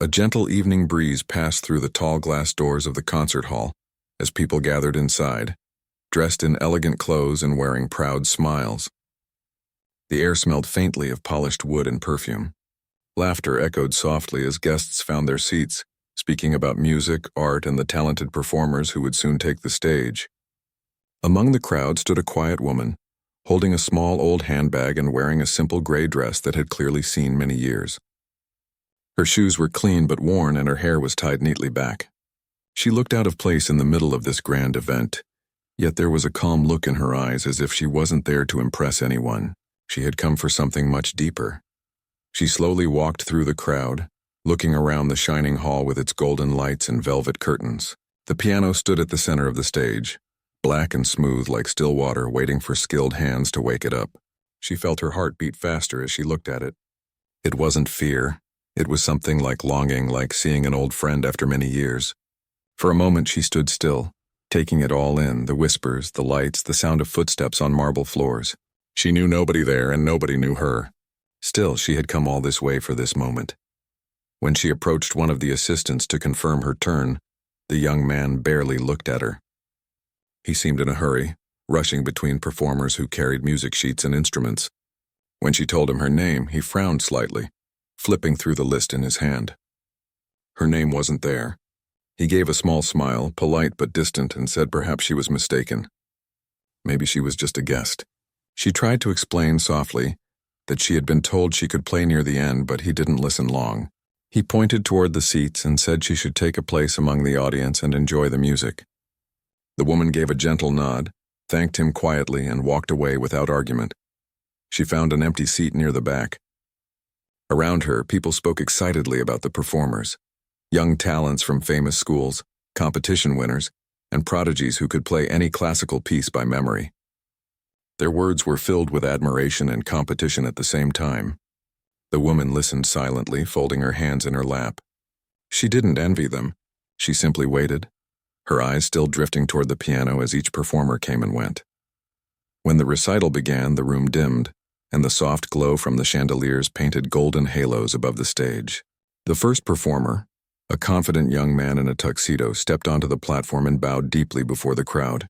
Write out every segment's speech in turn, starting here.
A gentle evening breeze passed through the tall glass doors of the concert hall as people gathered inside, dressed in elegant clothes and wearing proud smiles. The air smelled faintly of polished wood and perfume. Laughter echoed softly as guests found their seats, speaking about music, art, and the talented performers who would soon take the stage. Among the crowd stood a quiet woman, holding a small old handbag and wearing a simple gray dress that had clearly seen many years. Her shoes were clean but worn, and her hair was tied neatly back. She looked out of place in the middle of this grand event, yet there was a calm look in her eyes as if she wasn't there to impress anyone. She had come for something much deeper. She slowly walked through the crowd, looking around the shining hall with its golden lights and velvet curtains. The piano stood at the center of the stage, black and smooth like still water, waiting for skilled hands to wake it up. She felt her heart beat faster as she looked at it. It wasn't fear. It was something like longing, like seeing an old friend after many years. For a moment she stood still, taking it all in, the whispers, the lights, the sound of footsteps on marble floors. She knew nobody there and nobody knew her. Still, she had come all this way for this moment. When she approached one of the assistants to confirm her turn, the young man barely looked at her. He seemed in a hurry, rushing between performers who carried music sheets and instruments. When she told him her name, he frowned slightly, flipping through the list in his hand. Her name wasn't there. He gave a small smile, polite but distant, and said perhaps she was mistaken. Maybe she was just a guest. She tried to explain softly that she had been told she could play near the end, but he didn't listen long. He pointed toward the seats and said she should take a place among the audience and enjoy the music. The woman gave a gentle nod, thanked him quietly, and walked away without argument. She found an empty seat near the back. Around her, people spoke excitedly about the performers, young talents from famous schools, competition winners, and prodigies who could play any classical piece by memory. Their words were filled with admiration and competition at the same time. The woman listened silently, folding her hands in her lap. She didn't envy them. She simply waited, her eyes still drifting toward the piano as each performer came and went. When the recital began, the room dimmed, and the soft glow from the chandeliers painted golden halos above the stage. The first performer, a confident young man in a tuxedo, stepped onto the platform and bowed deeply before the crowd.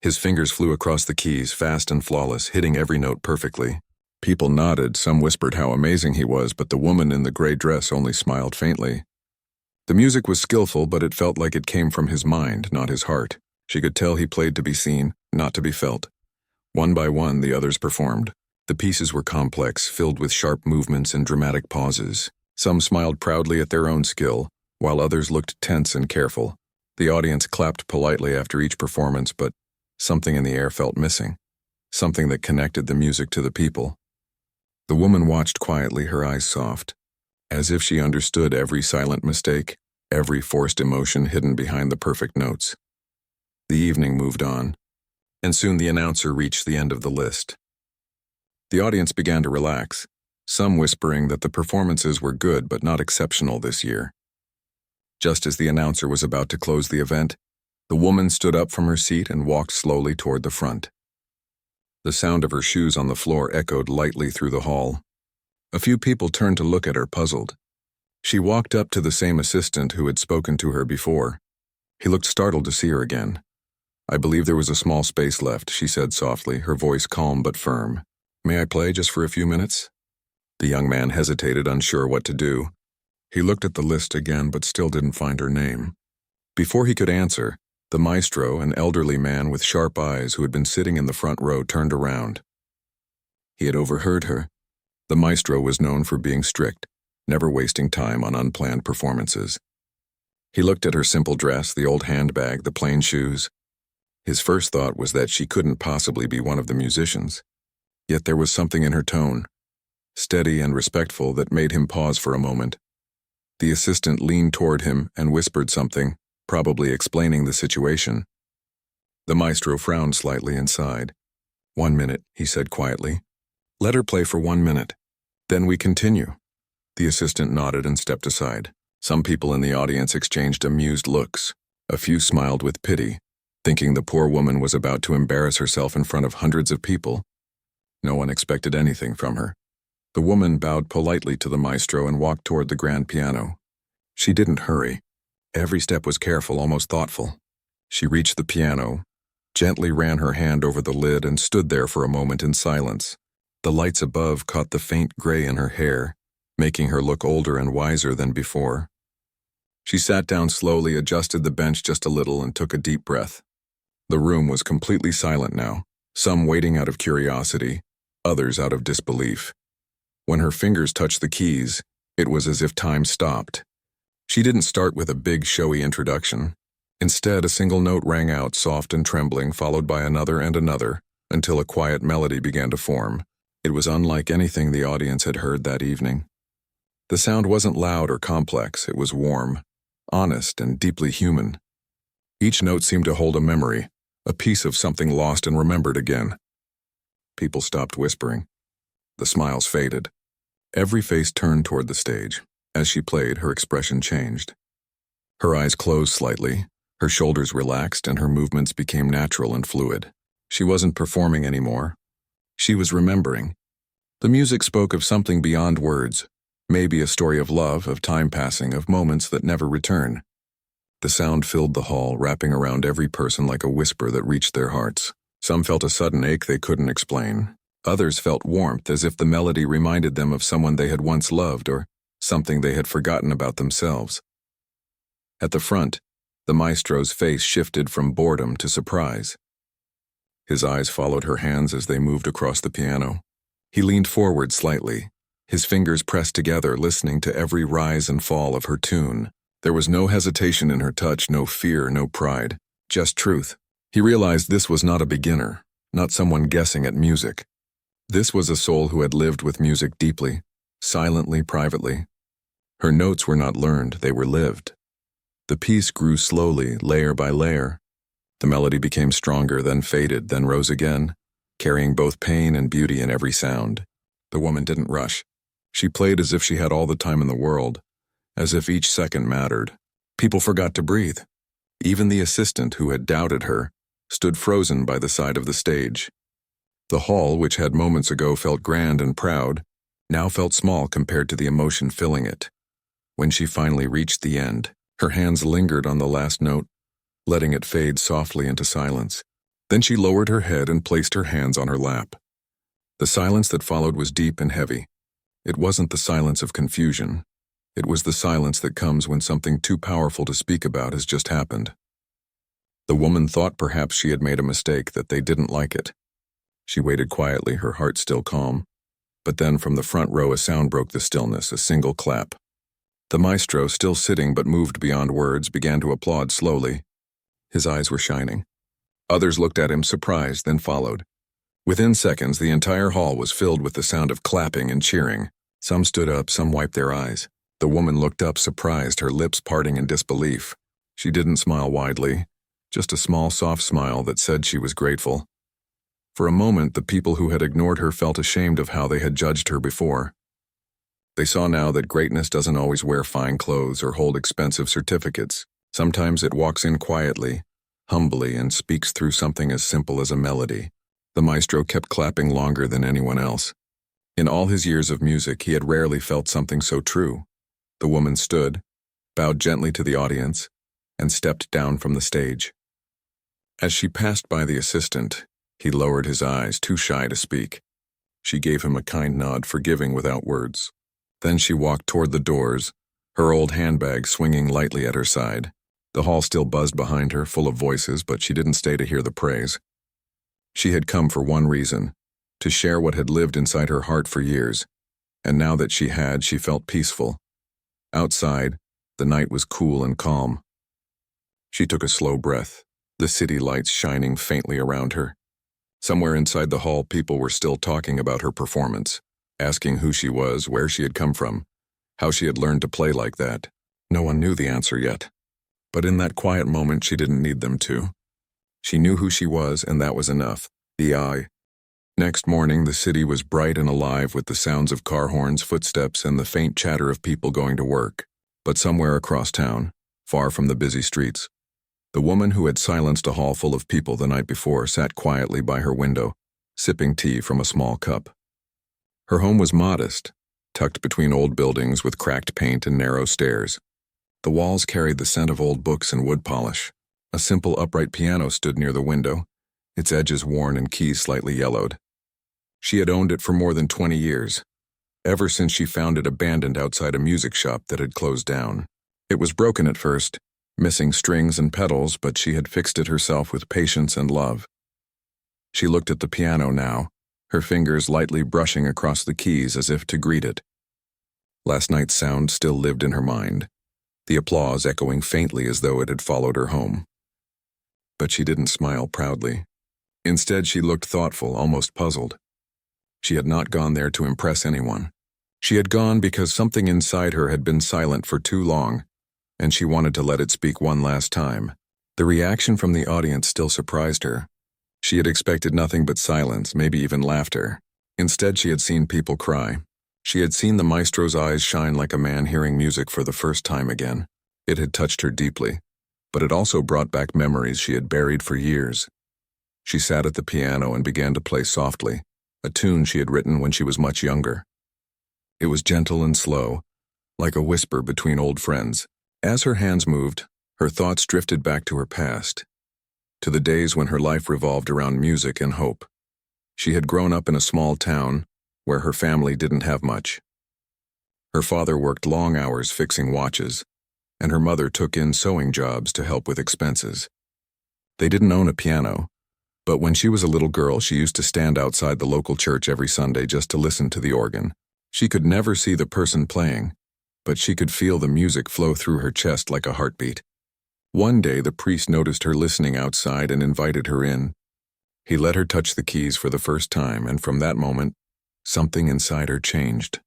His fingers flew across the keys, fast and flawless, hitting every note perfectly. People nodded, some whispered how amazing he was, but the woman in the gray dress only smiled faintly. The music was skillful, but it felt like it came from his mind, not his heart. She could tell he played to be seen, not to be felt. One by one, the others performed. The pieces were complex, filled with sharp movements and dramatic pauses. Some smiled proudly at their own skill, while others looked tense and careful. The audience clapped politely after each performance, but something in the air felt missing, something that connected the music to the people. The woman watched quietly, her eyes soft, as if she understood every silent mistake, every forced emotion hidden behind the perfect notes. The evening moved on, and soon the announcer reached the end of the list. The audience began to relax, some whispering that the performances were good but not exceptional this year. Just as the announcer was about to close the event, the woman stood up from her seat and walked slowly toward the front. The sound of her shoes on the floor echoed lightly through the hall. A few people turned to look at her, puzzled. She walked up to the same assistant who had spoken to her before. He looked startled to see her again. "I believe there was a small space left," she said softly, her voice calm but firm. "May I play just for a few minutes?" The young man hesitated, unsure what to do. He looked at the list again but still didn't find her name. Before he could answer, the maestro, an elderly man with sharp eyes who had been sitting in the front row, turned around. He had overheard her. The maestro was known for being strict, never wasting time on unplanned performances. He looked at her simple dress, the old handbag, the plain shoes. His first thought was that she couldn't possibly be one of the musicians. Yet there was something in her tone, steady and respectful, that made him pause for a moment. The assistant leaned toward him and whispered something, probably explaining the situation. The maestro frowned slightly and sighed. "1 minute," he said quietly. "Let her play for 1 minute. Then we continue." The assistant nodded and stepped aside. Some people in the audience exchanged amused looks. A few smiled with pity, thinking the poor woman was about to embarrass herself in front of hundreds of people. No one expected anything from her. The woman bowed politely to the maestro and walked toward the grand piano. She didn't hurry. Every step was careful, almost thoughtful. She reached the piano, gently ran her hand over the lid, and stood there for a moment in silence. The lights above caught the faint gray in her hair, making her look older and wiser than before. She sat down slowly, adjusted the bench just a little, and took a deep breath. The room was completely silent now, some waiting out of curiosity, others out of disbelief. When her fingers touched the keys, it was as if time stopped. She didn't start with a big, showy introduction. Instead, a single note rang out, soft and trembling, followed by another and another, until a quiet melody began to form. It was unlike anything the audience had heard that evening. The sound wasn't loud or complex, it was warm, honest, and deeply human. Each note seemed to hold a memory, a piece of something lost and remembered again. People stopped whispering. The smiles faded. Every face turned toward the stage. As she played, her expression changed. Her eyes closed slightly, her shoulders relaxed, and her movements became natural and fluid. She wasn't performing anymore. She was remembering. The music spoke of something beyond words, maybe a story of love, of time passing, of moments that never return. The sound filled the hall, wrapping around every person like a whisper that reached their hearts. Some felt a sudden ache they couldn't explain. Others felt warmth, as if the melody reminded them of someone they had once loved or something they had forgotten about themselves. At the front, the maestro's face shifted from boredom to surprise. His eyes followed her hands as they moved across the piano. He leaned forward slightly, his fingers pressed together, listening to every rise and fall of her tune. There was no hesitation in her touch, no fear, no pride, just truth. He realized this was not a beginner, not someone guessing at music. This was a soul who had lived with music deeply, silently, privately. Her notes were not learned, they were lived. The piece grew slowly, layer by layer. The melody became stronger, then faded, then rose again, carrying both pain and beauty in every sound. The woman didn't rush. She played as if she had all the time in the world, as if each second mattered. People forgot to breathe. Even the assistant, who had doubted her, stood frozen by the side of the stage. The hall, which had moments ago felt grand and proud, now felt small compared to the emotion filling it. When she finally reached the end, her hands lingered on the last note, letting it fade softly into silence. Then she lowered her head and placed her hands on her lap. The silence that followed was deep and heavy. It wasn't the silence of confusion. It was the silence that comes when something too powerful to speak about has just happened. The woman thought perhaps she had made a mistake, that they didn't like it. She waited quietly, her heart still calm. But then from the front row a sound broke the stillness, a single clap. The maestro, still sitting but moved beyond words, began to applaud slowly. His eyes were shining. Others looked at him, surprised, then followed. Within seconds, the entire hall was filled with the sound of clapping and cheering. Some stood up, some wiped their eyes. The woman looked up, surprised, her lips parting in disbelief. She didn't smile widely, just a small, soft smile that said she was grateful. For a moment, the people who had ignored her felt ashamed of how they had judged her before. They saw now that greatness doesn't always wear fine clothes or hold expensive certificates. Sometimes it walks in quietly, humbly, and speaks through something as simple as a melody. The maestro kept clapping longer than anyone else. In all his years of music, he had rarely felt something so true. The woman stood, bowed gently to the audience, and stepped down from the stage. As she passed by the assistant, he lowered his eyes, too shy to speak. She gave him a kind nod, forgiving without words. Then she walked toward the doors, her old handbag swinging lightly at her side. The hall still buzzed behind her, full of voices, but she didn't stay to hear the praise. She had come for one reason, to share what had lived inside her heart for years, and now that she had, she felt peaceful. Outside, the night was cool and calm. She took a slow breath, the city lights shining faintly around her. Somewhere inside the hall, people were still talking about her performance, asking who she was, where she had come from, how she had learned to play like that. No one knew the answer yet. But in that quiet moment, she didn't need them to. She knew who she was, and that was enough. The I. Next morning, the city was bright and alive with the sounds of car horns, footsteps, and the faint chatter of people going to work. But somewhere across town, far from the busy streets, the woman who had silenced a hall full of people the night before sat quietly by her window, sipping tea from a small cup. Her home was modest, tucked between old buildings with cracked paint and narrow stairs. The walls carried the scent of old books and wood polish. A simple upright piano stood near the window, its edges worn and keys slightly yellowed. She had owned it for more than 20 years, ever since she found it abandoned outside a music shop that had closed down. It was broken at first, missing strings and pedals, but she had fixed it herself with patience and love. She looked at the piano now, her fingers lightly brushing across the keys as if to greet it. Last night's sound still lived in her mind, the applause echoing faintly as though it had followed her home. But she didn't smile proudly. Instead, she looked thoughtful, almost puzzled. She had not gone there to impress anyone. She had gone because something inside her had been silent for too long, and she wanted to let it speak one last time. The reaction from the audience still surprised her. She had expected nothing but silence, maybe even laughter. Instead, she had seen people cry. She had seen the maestro's eyes shine like a man hearing music for the first time again. It had touched her deeply, but it also brought back memories she had buried for years. She sat at the piano and began to play softly, a tune she had written when she was much younger. It was gentle and slow, like a whisper between old friends. As her hands moved, her thoughts drifted back to her past, to the days when her life revolved around music and hope. She had grown up in a small town where her family didn't have much. Her father worked long hours fixing watches, and her mother took in sewing jobs to help with expenses. They didn't own a piano, but when she was a little girl, she used to stand outside the local church every Sunday just to listen to the organ. She could never see the person playing, but she could feel the music flow through her chest like a heartbeat. One day, the priest noticed her listening outside and invited her in. He let her touch the keys for the first time, and from that moment, something inside her changed.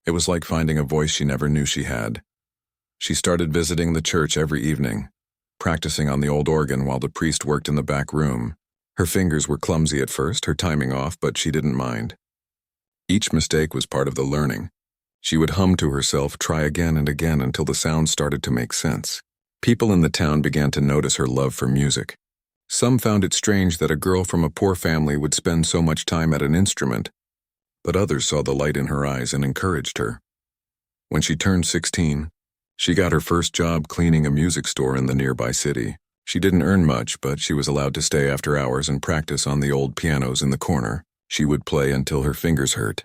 It was like finding a voice she never knew she had. She started visiting the church every evening, practicing on the old organ while the priest worked in the back room. Her fingers were clumsy at first, her timing off, but she didn't mind. Each mistake was part of the learning. She would hum to herself, try again and again until the sound started to make sense. People in the town began to notice her love for music. Some found it strange that a girl from a poor family would spend so much time at an instrument, but others saw the light in her eyes and encouraged her. When she turned 16, she got her first job cleaning a music store in the nearby city. She didn't earn much, but she was allowed to stay after hours and practice on the old pianos in the corner. She would play until her fingers hurt,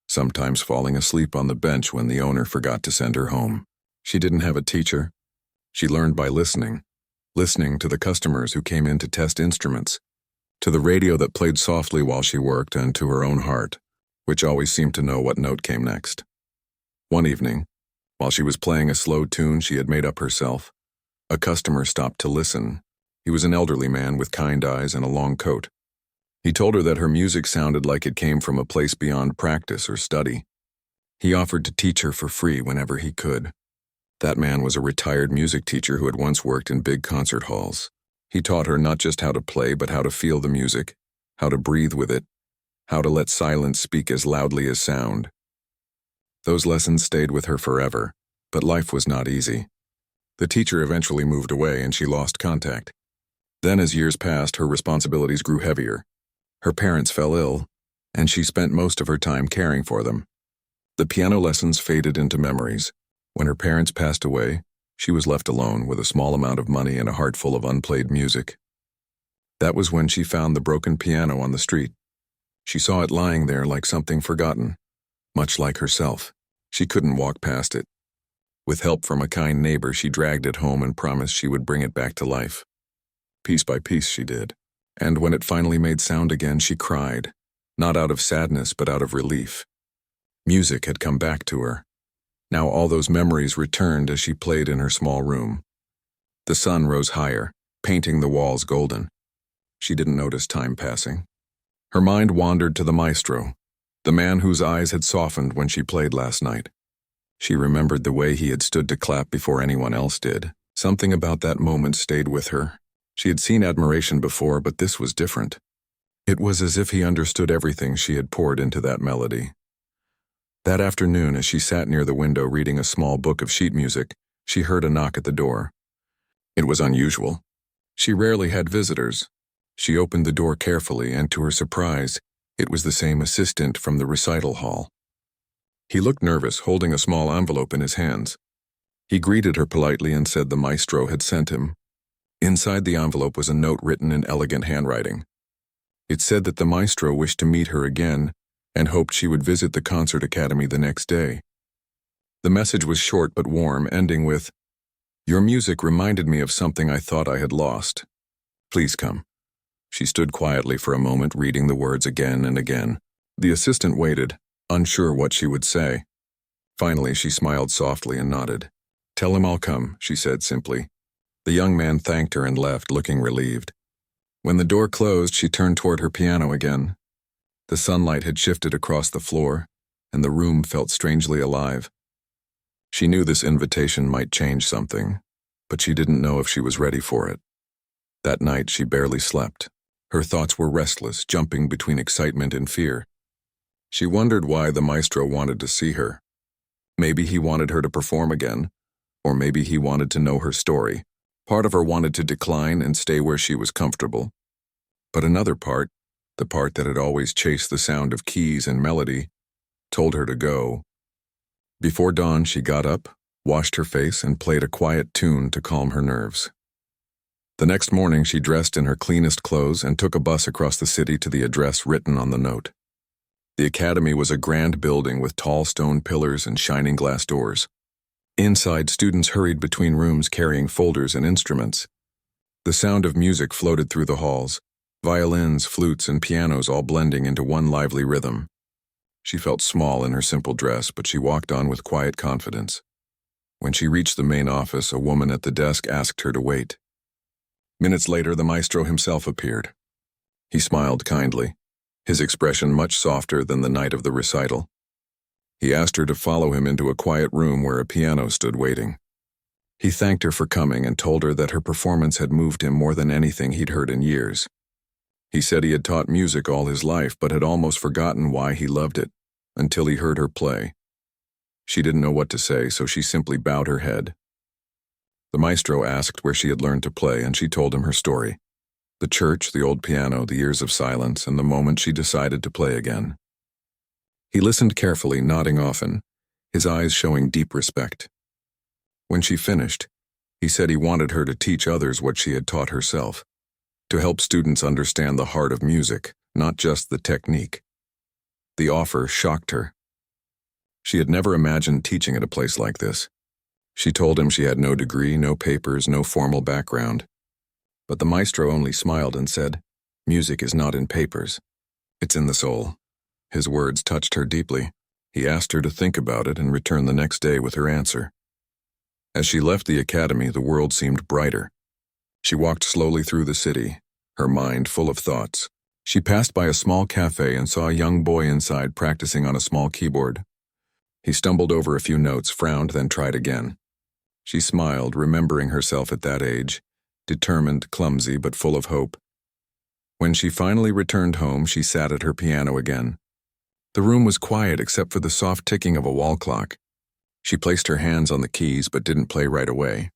sometimes falling asleep on the bench when the owner forgot to send her home. She didn't have a teacher. She learned by listening to the customers who came in to test instruments, to the radio that played softly while she worked, and to her own heart, which always seemed to know what note came next. One evening, while she was playing a slow tune she had made up herself, a customer stopped to listen. He was an elderly man with kind eyes and a long coat. He told her that her music sounded like it came from a place beyond practice or study. He offered to teach her for free whenever he could. That man was a retired music teacher who had once worked in big concert halls. He taught her not just how to play, but how to feel the music, how to breathe with it, how to let silence speak as loudly as sound. Those lessons stayed with her forever, but life was not easy. The teacher eventually moved away and she lost contact. Then, as years passed, her responsibilities grew heavier. Her parents fell ill, and she spent most of her time caring for them. The piano lessons faded into memories. When her parents passed away, she was left alone with a small amount of money and a heart full of unplayed music. That was when she found the broken piano on the street. She saw it lying there like something forgotten, much like herself. She couldn't walk past it. With help from a kind neighbor, she dragged it home and promised she would bring it back to life. Piece by piece she did. And when it finally made sound again, she cried, not out of sadness but out of relief. Music had come back to her. Now all those memories returned as she played in her small room. The sun rose higher, painting the walls golden. She didn't notice time passing. Her mind wandered to the maestro, the man whose eyes had softened when she played last night. She remembered the way he had stood to clap before anyone else did. Something about that moment stayed with her. She had seen admiration before, but this was different. It was as if he understood everything she had poured into that melody. That afternoon, as she sat near the window reading a small book of sheet music, she heard a knock at the door. It was unusual. She rarely had visitors. She opened the door carefully, and to her surprise, it was the same assistant from the recital hall. He looked nervous, holding a small envelope in his hands. He greeted her politely and said the maestro had sent him. Inside the envelope was a note written in elegant handwriting. It said that the maestro wished to meet her again and hoped she would visit the concert academy the next day. The message was short but warm, ending with, "Your music reminded me of something I thought I had lost. Please come." She stood quietly for a moment, reading the words again and again. The assistant waited, unsure what she would say. Finally, she smiled softly and nodded. "Tell him I'll come," she said simply. The young man thanked her and left, looking relieved. When the door closed, she turned toward her piano again. The sunlight had shifted across the floor, and the room felt strangely alive. She knew this invitation might change something, but she didn't know if she was ready for it. That night, she barely slept. Her thoughts were restless, jumping between excitement and fear. She wondered why the maestro wanted to see her. Maybe he wanted her to perform again, or maybe he wanted to know her story. Part of her wanted to decline and stay where she was comfortable. But another part, the part that had always chased the sound of keys and melody, told her to go. Before dawn, she got up, washed her face, and played a quiet tune to calm her nerves. The next morning, she dressed in her cleanest clothes and took a bus across the city to the address written on the note. The academy was a grand building with tall stone pillars and shining glass doors. Inside, students hurried between rooms carrying folders and instruments. The sound of music floated through the halls, violins, flutes, and pianos all blending into one lively rhythm. She felt small in her simple dress, but she walked on with quiet confidence. When she reached the main office, a woman at the desk asked her to wait. Minutes later, the maestro himself appeared. He smiled kindly, his expression much softer than the night of the recital. He asked her to follow him into a quiet room where a piano stood waiting. He thanked her for coming and told her that her performance had moved him more than anything he'd heard in years. He said he had taught music all his life, but had almost forgotten why he loved it, until he heard her play. She didn't know what to say, so she simply bowed her head. The maestro asked where she had learned to play, and she told him her story. The church, the old piano, the years of silence, and the moment she decided to play again. He listened carefully, nodding often, his eyes showing deep respect. When she finished, he said he wanted her to teach others what she had taught herself, to help students understand the heart of music, not just the technique. The offer shocked her. She had never imagined teaching at a place like this. She told him she had no degree, no papers, no formal background. But the maestro only smiled and said, "Music is not in papers. It's in the soul." His words touched her deeply. He asked her to think about it and return the next day with her answer. As she left the academy, the world seemed brighter. She walked slowly through the city, her mind full of thoughts. She passed by a small cafe and saw a young boy inside practicing on a small keyboard. He stumbled over a few notes, frowned, then tried again. She smiled, remembering herself at that age, determined, clumsy, but full of hope. When she finally returned home, she sat at her piano again. The room was quiet except for the soft ticking of a wall clock. She placed her hands on the keys but didn't play right away.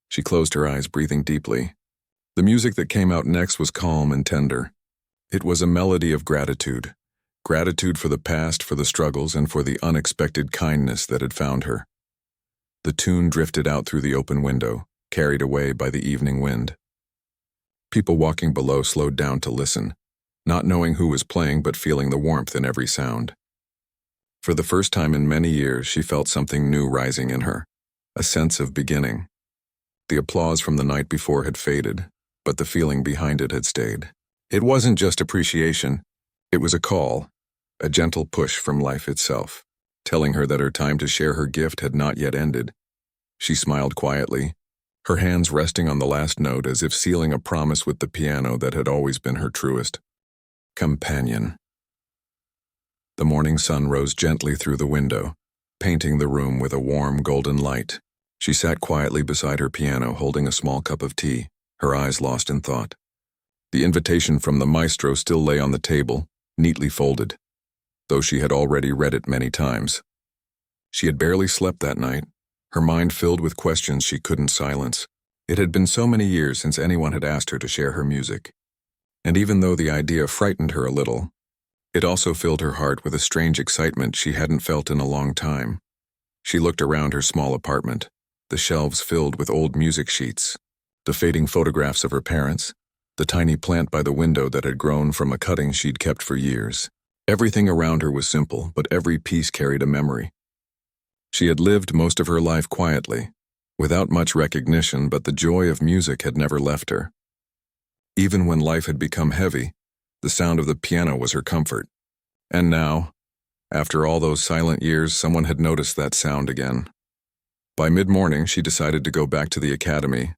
She closed her eyes, breathing deeply. The music that came out next was calm and tender. It was a melody of gratitude. Gratitude for the past, for the struggles, and for the unexpected kindness that had found her. The tune drifted out through the open window, carried away by the evening wind. People walking below slowed down to listen, not knowing who was playing but feeling the warmth in every sound. For the first time in many years, she felt something new rising in her, a sense of beginning. The applause from the night before had faded, but the feeling behind it had stayed. It wasn't just appreciation, it was a call, a gentle push from life itself, telling her that her time to share her gift had not yet ended. She smiled quietly, her hands resting on the last note as if sealing a promise with the piano that had always been her truest companion. The morning sun rose gently through the window, painting the room with a warm golden light. She sat quietly beside her piano, holding a small cup of tea, her eyes lost in thought. The invitation from the maestro still lay on the table, neatly folded, though she had already read it many times. She had barely slept that night, her mind filled with questions she couldn't silence. It had been so many years since anyone had asked her to share her music. And even though the idea frightened her a little, it also filled her heart with a strange excitement she hadn't felt in a long time. She looked around her small apartment, the shelves filled with old music sheets, the fading photographs of her parents, the tiny plant by the window that had grown from a cutting she'd kept for years. Everything around her was simple, but every piece carried a memory. She had lived most of her life quietly, without much recognition, but the joy of music had never left her. Even when life had become heavy, the sound of the piano was her comfort. And now, after all those silent years, someone had noticed that sound again. By mid-morning, she decided to go back to the academy.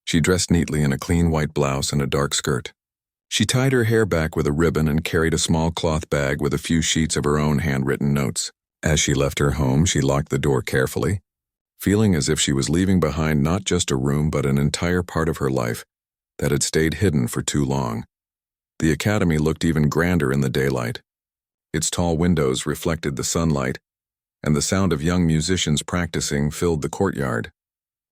She dressed neatly in a clean white blouse and a dark skirt. She tied her hair back with a ribbon and carried a small cloth bag with a few sheets of her own handwritten notes. As she left her home, she locked the door carefully, feeling as if she was leaving behind not just a room but an entire part of her life that had stayed hidden for too long. The academy looked even grander in the daylight. Its tall windows reflected the sunlight, and the sound of young musicians practicing filled the courtyard.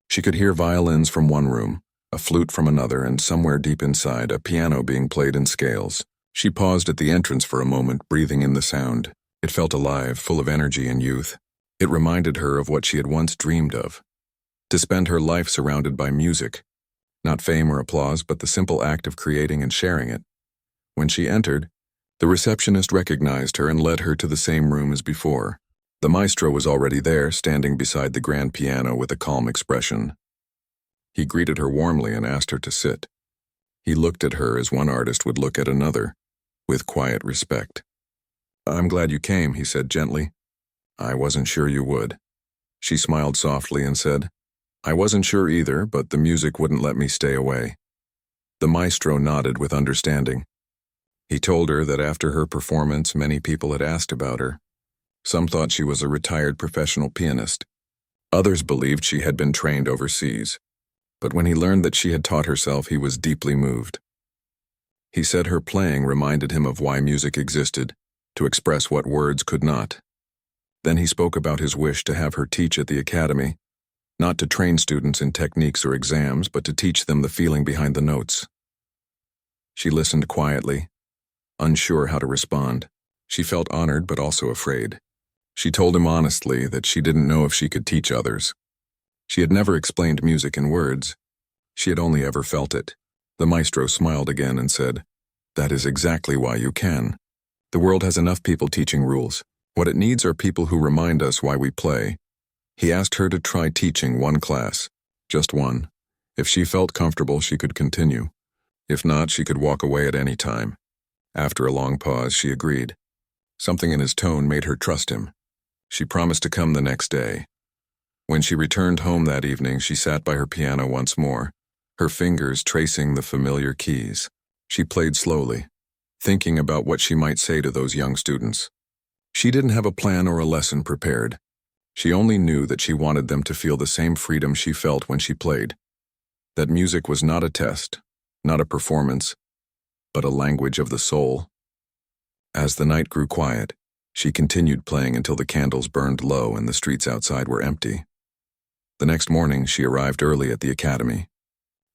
She could hear violins from one room, a flute from another, and somewhere deep inside, a piano being played in scales. She paused at the entrance for a moment, breathing in the sound. It felt alive, full of energy and youth. It reminded her of what she had once dreamed of, to spend her life surrounded by music, not fame or applause, but the simple act of creating and sharing it. When she entered, the receptionist recognized her and led her to the same room as before. The maestro was already there, standing beside the grand piano with a calm expression. He greeted her warmly and asked her to sit. He looked at her as one artist would look at another, with quiet respect. "I'm glad you came," he said gently. "I wasn't sure you would." She smiled softly and said, "I wasn't sure either, but the music wouldn't let me stay away." The maestro nodded with understanding. He told her that after her performance, many people had asked about her. Some thought she was a retired professional pianist. Others believed she had been trained overseas. But when he learned that she had taught herself, he was deeply moved. He said her playing reminded him of why music existed, to express what words could not. Then he spoke about his wish to have her teach at the academy, not to train students in techniques or exams, but to teach them the feeling behind the notes. She listened quietly, unsure how to respond. She felt honored but also afraid. She told him honestly that she didn't know if she could teach others. She had never explained music in words. She had only ever felt it. The maestro smiled again and said, "That is exactly why you can. The world has enough people teaching rules. What it needs are people who remind us why we play." He asked her to try teaching one class, just one. If she felt comfortable, she could continue. If not, she could walk away at any time. After a long pause, she agreed. Something in his tone made her trust him. She promised to come the next day. When she returned home that evening, she sat by her piano once more, her fingers tracing the familiar keys. She played slowly, thinking about what she might say to those young students. She didn't have a plan or a lesson prepared. She only knew that she wanted them to feel the same freedom she felt when she played. That music was not a test, not a performance, but a language of the soul. As the night grew quiet, she continued playing until the candles burned low and the streets outside were empty. The next morning, she arrived early at the academy.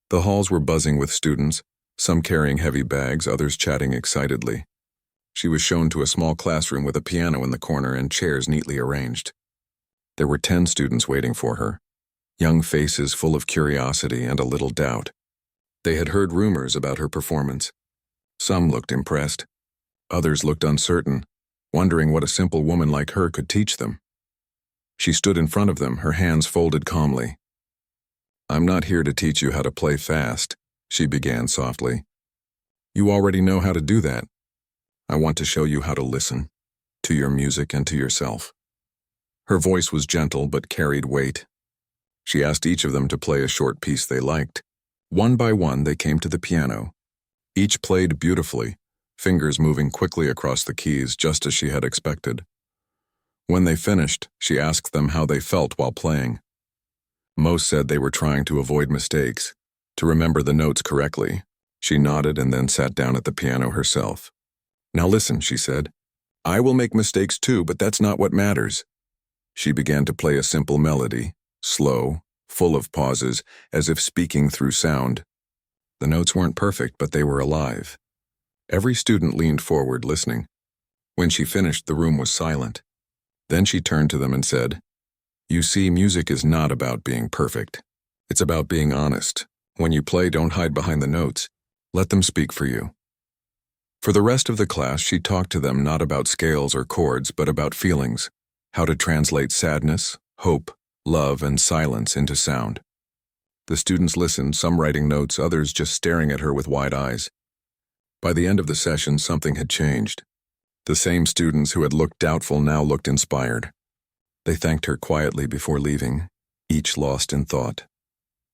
The halls were buzzing with students, some carrying heavy bags, others chatting excitedly. She was shown to a small classroom with a piano in the corner and chairs neatly arranged. There were 10 students waiting for her, young faces full of curiosity and a little doubt. They had heard rumors about her performance. Some looked impressed. Others looked uncertain, wondering what a simple woman like her could teach them. She stood in front of them, her hands folded calmly. "I'm not here to teach you how to play fast," she began softly. "You already know how to do that. I want to show you how to listen, to your music and to yourself." Her voice was gentle but carried weight. She asked each of them to play a short piece they liked. One by one, they came to the piano. Each played beautifully, fingers moving quickly across the keys just as she had expected. When they finished, she asked them how they felt while playing. Most said they were trying to avoid mistakes, to remember the notes correctly. She nodded and then sat down at the piano herself. "Now listen," she said. "I will make mistakes too, but that's not what matters." She began to play a simple melody, slow, full of pauses, as if speaking through sound. The notes weren't perfect, but they were alive. Every student leaned forward, listening. When she finished, the room was silent. Then she turned to them and said, You see, music is not about being perfect. It's about being honest. When you play, don't hide behind the notes. Let them speak for you. For the rest of the class, she talked to them not about scales or chords, but about feelings, how to translate sadness, hope, love, and silence into sound. The students listened, some writing notes, others just staring at her with wide eyes. By the end of the session, something had changed. The same students who had looked doubtful now looked inspired. They thanked her quietly before leaving, each lost in thought.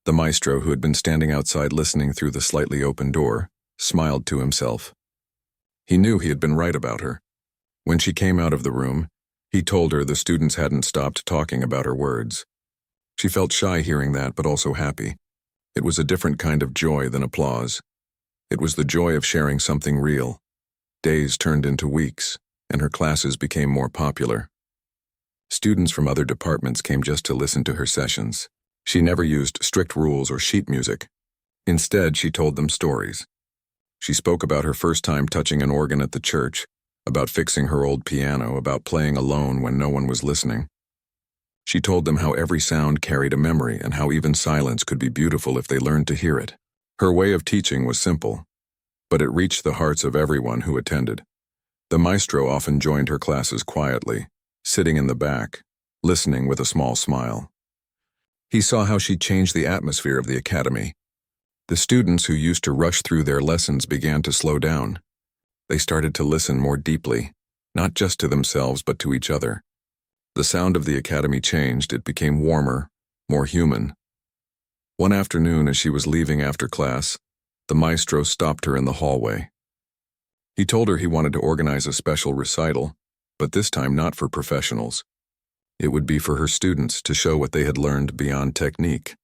The maestro, who had been standing outside listening through the slightly open door, smiled to himself. He knew he had been right about her. When she came out of the room, he told her the students hadn't stopped talking about her words. She felt shy hearing that, but also happy. It was a different kind of joy than applause. It was the joy of sharing something real. Days turned into weeks, and her classes became more popular. Students from other departments came just to listen to her sessions. She never used strict rules or sheet music. Instead, she told them stories. She spoke about her first time touching an organ at the church, about fixing her old piano, about playing alone when no one was listening. She told them how every sound carried a memory and how even silence could be beautiful if they learned to hear it. Her way of teaching was simple, but it reached the hearts of everyone who attended. The maestro often joined her classes quietly, sitting in the back, listening with a small smile. He saw how she changed the atmosphere of the academy. The students who used to rush through their lessons began to slow down. They started to listen more deeply, not just to themselves but to each other. The sound of the academy changed. It became warmer, more human. One afternoon, as she was leaving after class, the maestro stopped her in the hallway. He told her he wanted to organize a special recital, but this time not for professionals. It would be for her students to show what they had learned beyond technique.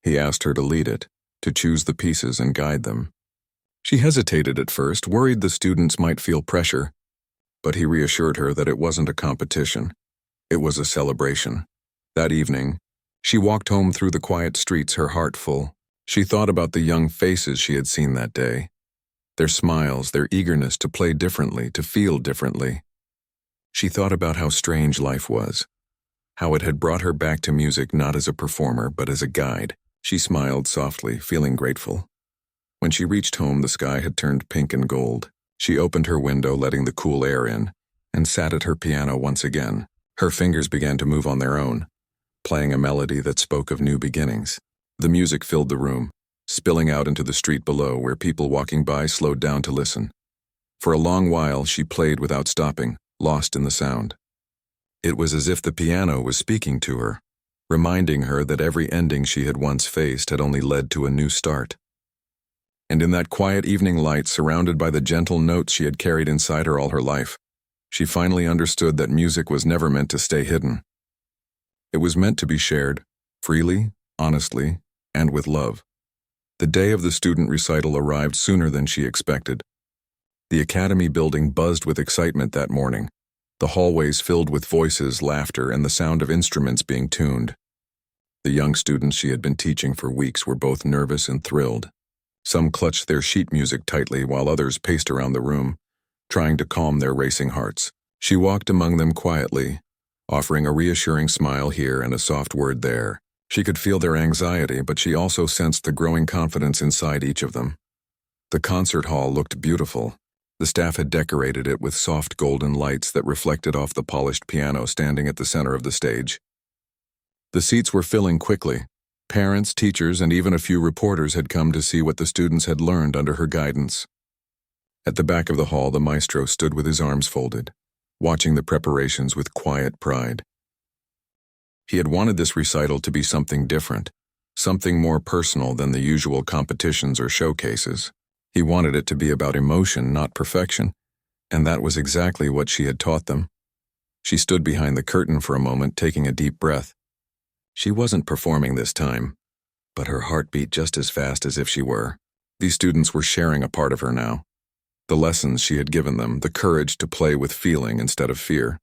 He asked her to lead it, to choose the pieces and guide them. She hesitated at first, worried the students might feel pressure, but he reassured her that it wasn't a competition. It was a celebration. That evening, she walked home through the quiet streets, her heart full. She thought about the young faces she had seen that day, their smiles, their eagerness to play differently, to feel differently. She thought about how strange life was, how it had brought her back to music not as a performer but as a guide. She smiled softly, feeling grateful. When she reached home, the sky had turned pink and gold. She opened her window, letting the cool air in, and sat at her piano once again. Her fingers began to move on their own, playing a melody that spoke of new beginnings. The music filled the room, spilling out into the street below, where people walking by slowed down to listen. For a long while, she played without stopping, lost in the sound. It was as if the piano was speaking to her, reminding her that every ending she had once faced had only led to a new start. And in that quiet evening light, surrounded by the gentle notes she had carried inside her all her life, she finally understood that music was never meant to stay hidden. It was meant to be shared, freely, honestly, and with love. The day of the student recital arrived sooner than she expected. The academy building buzzed with excitement that morning, the hallways filled with voices, laughter, and the sound of instruments being tuned. The young students she had been teaching for weeks were both nervous and thrilled. Some clutched their sheet music tightly while others paced around the room, trying to calm their racing hearts. She walked among them quietly, offering a reassuring smile here and a soft word there. She could feel their anxiety, but she also sensed the growing confidence inside each of them. The concert hall looked beautiful. The staff had decorated it with soft golden lights that reflected off the polished piano standing at the center of the stage. The seats were filling quickly. Parents, teachers, and even a few reporters had come to see what the students had learned under her guidance. At the back of the hall, the maestro stood with his arms folded, watching the preparations with quiet pride. He had wanted this recital to be something different, something more personal than the usual competitions or showcases. He wanted it to be about emotion, not perfection, and that was exactly what she had taught them. She stood behind the curtain for a moment, taking a deep breath. She wasn't performing this time, but her heart beat just as fast as if she were. These students were sharing a part of her now. The lessons she had given them, the courage to play with feeling instead of fear.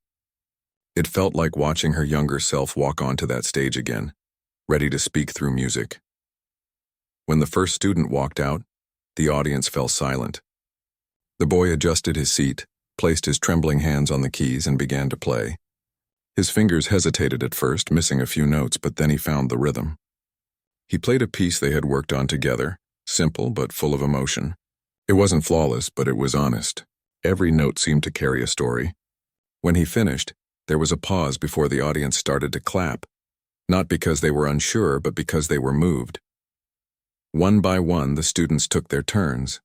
It felt like watching her younger self walk onto that stage again, ready to speak through music. When the first student walked out, the audience fell silent. The boy adjusted his seat, placed his trembling hands on the keys, and began to play. His fingers hesitated at first, missing a few notes, but then he found the rhythm. He played a piece they had worked on together, simple but full of emotion. It wasn't flawless, but it was honest. Every note seemed to carry a story. When he finished, there was a pause before the audience started to clap, not because they were unsure, but because they were moved. One by one, the students took their turns.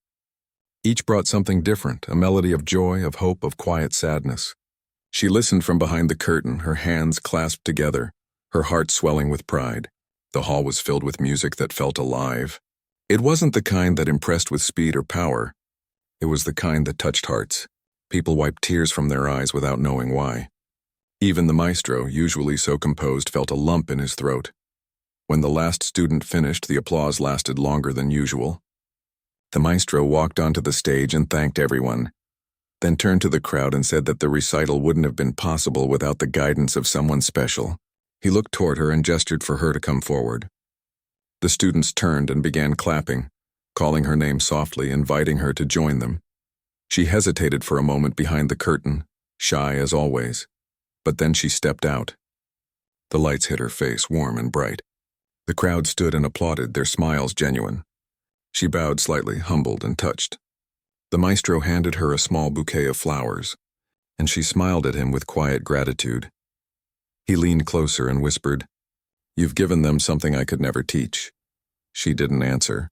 Each brought something different, a melody of joy, of hope, of quiet sadness. She listened from behind the curtain, her hands clasped together, her heart swelling with pride. The hall was filled with music that felt alive. It wasn't the kind that impressed with speed or power. It was the kind that touched hearts. People wiped tears from their eyes without knowing why. Even the maestro, usually so composed, felt a lump in his throat. When the last student finished, the applause lasted longer than usual. The maestro walked onto the stage and thanked everyone, then turned to the crowd and said that the recital wouldn't have been possible without the guidance of someone special. He looked toward her and gestured for her to come forward. The students turned and began clapping, calling her name softly, inviting her to join them. She hesitated for a moment behind the curtain, shy as always, but then she stepped out. The lights hit her face, warm and bright. The crowd stood and applauded, their smiles genuine. She bowed slightly, humbled and touched. The maestro handed her a small bouquet of flowers, and she smiled at him with quiet gratitude. He leaned closer and whispered, "You've given them something I could never teach." She didn't answer,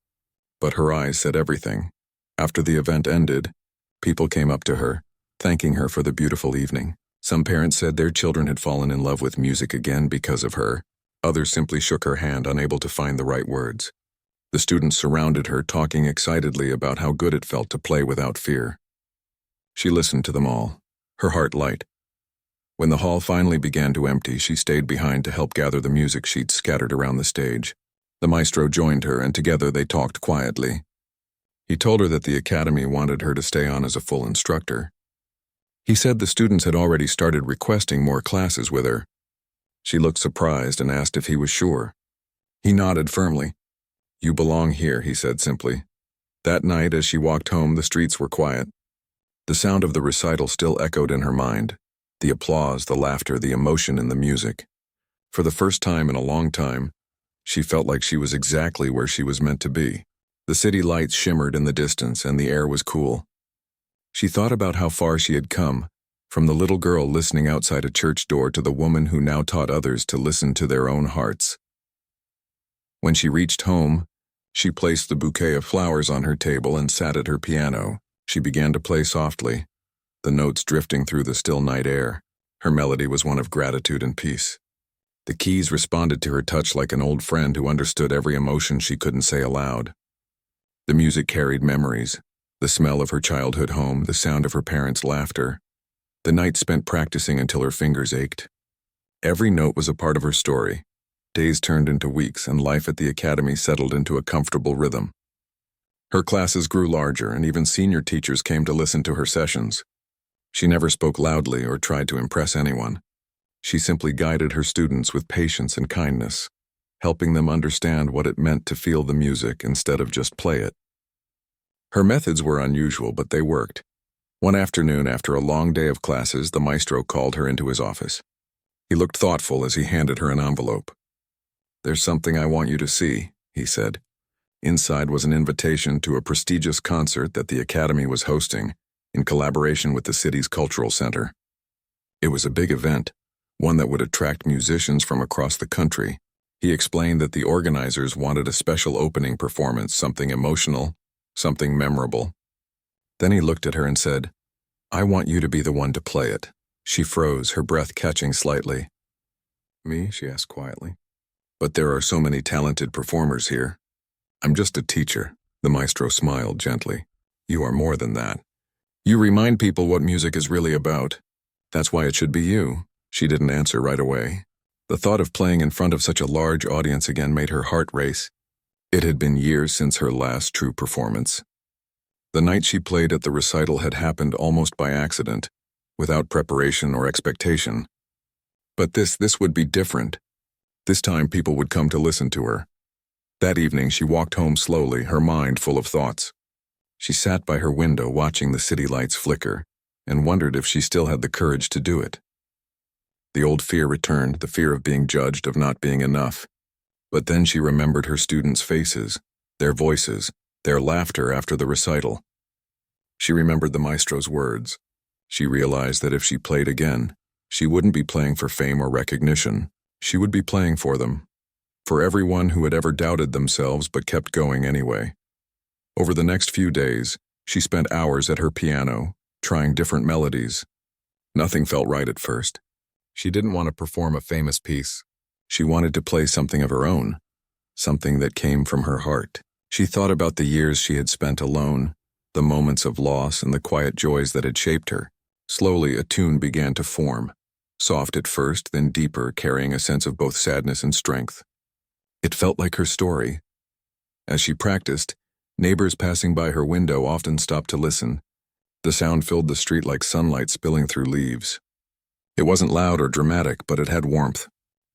but her eyes said everything. After the event ended, people came up to her, thanking her for the beautiful evening. Some parents said their children had fallen in love with music again because of her. Others simply shook her hand, unable to find the right words. The students surrounded her, talking excitedly about how good it felt to play without fear. She listened to them all, her heart light. When the hall finally began to empty, she stayed behind to help gather the music sheets scattered around the stage. The maestro joined her, and together they talked quietly. He told her that the academy wanted her to stay on as a full instructor. He said the students had already started requesting more classes with her. She looked surprised and asked if he was sure. He nodded firmly. "You belong here," he said simply. That night, as she walked home, the streets were quiet. The sound of the recital still echoed in her mind. The applause, the laughter, the emotion in the music. For the first time in a long time, she felt like she was exactly where she was meant to be. The city lights shimmered in the distance, and the air was cool. She thought about how far she had come, from the little girl listening outside a church door to the woman who now taught others to listen to their own hearts. When she reached home, she placed the bouquet of flowers on her table and sat at her piano. She began to play softly, the notes drifting through the still night air. Her melody was one of gratitude and peace. The keys responded to her touch like an old friend who understood every emotion she couldn't say aloud. The music carried memories, the smell of her childhood home, the sound of her parents' laughter. The night spent practicing until her fingers ached. Every note was a part of her story. Days turned into weeks, and life at the academy settled into a comfortable rhythm. Her classes grew larger, and even senior teachers came to listen to her sessions. She never spoke loudly or tried to impress anyone. She simply guided her students with patience and kindness, helping them understand what it meant to feel the music instead of just play it. Her methods were unusual, but they worked. One afternoon, after a long day of classes, the maestro called her into his office. He looked thoughtful as he handed her an envelope. "There's something I want you to see," he said. Inside was an invitation to a prestigious concert that the academy was hosting, in collaboration with the city's cultural center. It was a big event, one that would attract musicians from across the country. He explained that the organizers wanted a special opening performance, something emotional, something memorable. Then he looked at her and said, "I want you to be the one to play it." She froze, her breath catching slightly. "Me?" she asked quietly. "But there are so many talented performers here." "I'm just a teacher," the maestro smiled gently. "You are more than that. You remind people what music is really about. That's why it should be you." She didn't answer right away. The thought of playing in front of such a large audience again made her heart race. It had been years since her last true performance. The night she played at the recital had happened almost by accident, without preparation or expectation. But this would be different. This time people would come to listen to her. That evening she walked home slowly, her mind full of thoughts. She sat by her window watching the city lights flicker, and wondered if she still had the courage to do it. The old fear returned, the fear of being judged, of not being enough. But then she remembered her students' faces, their voices, their laughter after the recital. She remembered the maestro's words. She realized that if she played again, she wouldn't be playing for fame or recognition. She would be playing for them, for everyone who had ever doubted themselves but kept going anyway. Over the next few days, she spent hours at her piano, trying different melodies. Nothing felt right at first. She didn't want to perform a famous piece. She wanted to play something of her own, something that came from her heart. She thought about the years she had spent alone, the moments of loss and the quiet joys that had shaped her. Slowly, a tune began to form, soft at first, then deeper, carrying a sense of both sadness and strength. It felt like her story. As she practiced, neighbors passing by her window often stopped to listen. The sound filled the street like sunlight spilling through leaves. It wasn't loud or dramatic, but it had warmth.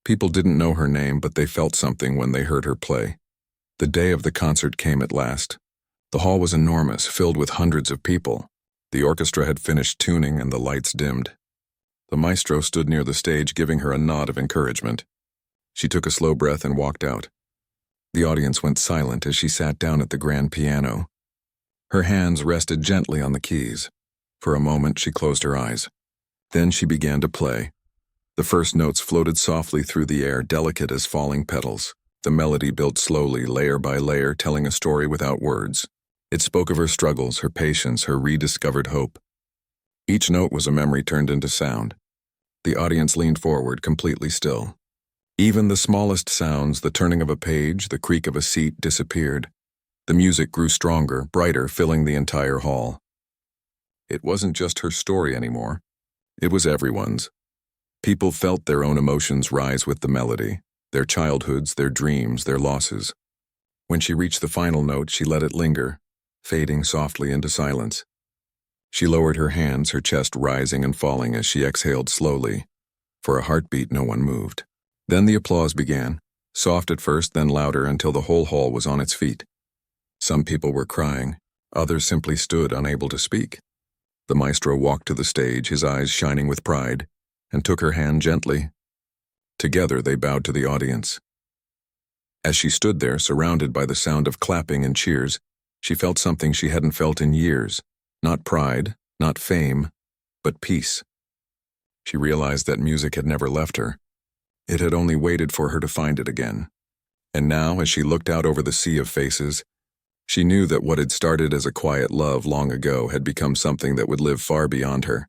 People didn't know her name, but they felt something when they heard her play. The day of the concert came at last. The hall was enormous, filled with hundreds of people. The orchestra had finished tuning and the lights dimmed. The maestro stood near the stage, giving her a nod of encouragement. She took a slow breath and walked out. The audience went silent as she sat down at the grand piano. Her hands rested gently on the keys. For a moment, she closed her eyes. Then she began to play. The first notes floated softly through the air, delicate as falling petals. The melody built slowly, layer by layer, telling a story without words. It spoke of her struggles, her patience, her rediscovered hope. Each note was a memory turned into sound. The audience leaned forward, completely still. Even the smallest sounds, the turning of a page, the creak of a seat, disappeared. The music grew stronger, brighter, filling the entire hall. It wasn't just her story anymore. It was everyone's. People felt their own emotions rise with the melody, their childhoods, their dreams, their losses. When she reached the final note, she let it linger, fading softly into silence. She lowered her hands, her chest rising and falling as she exhaled slowly. For a heartbeat, no one moved. Then the applause began, soft at first, then louder until the whole hall was on its feet. Some people were crying, others simply stood unable to speak. The maestro walked to the stage, his eyes shining with pride, and took her hand gently. Together they bowed to the audience. As she stood there, surrounded by the sound of clapping and cheers, she felt something she hadn't felt in years. Not pride, not fame, but peace. She realized that music had never left her. It had only waited for her to find it again. And now, as she looked out over the sea of faces, she knew that what had started as a quiet love long ago had become something that would live far beyond her.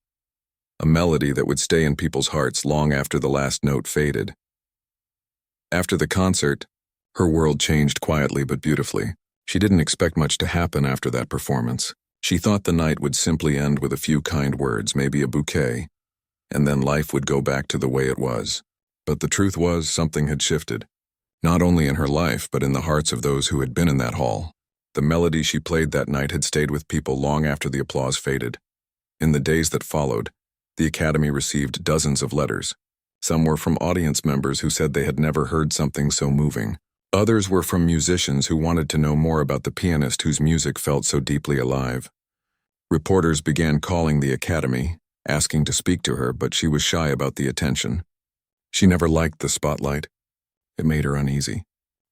A melody that would stay in people's hearts long after the last note faded. After the concert, her world changed quietly but beautifully. She didn't expect much to happen after that performance. She thought the night would simply end with a few kind words, maybe a bouquet, and then life would go back to the way it was. But the truth was, something had shifted. Not only in her life, but in the hearts of those who had been in that hall. The melody she played that night had stayed with people long after the applause faded. In the days that followed, the Academy received dozens of letters. Some were from audience members who said they had never heard something so moving. Others were from musicians who wanted to know more about the pianist whose music felt so deeply alive. Reporters began calling the Academy, asking to speak to her, but she was shy about the attention. She never liked the spotlight. It made her uneasy.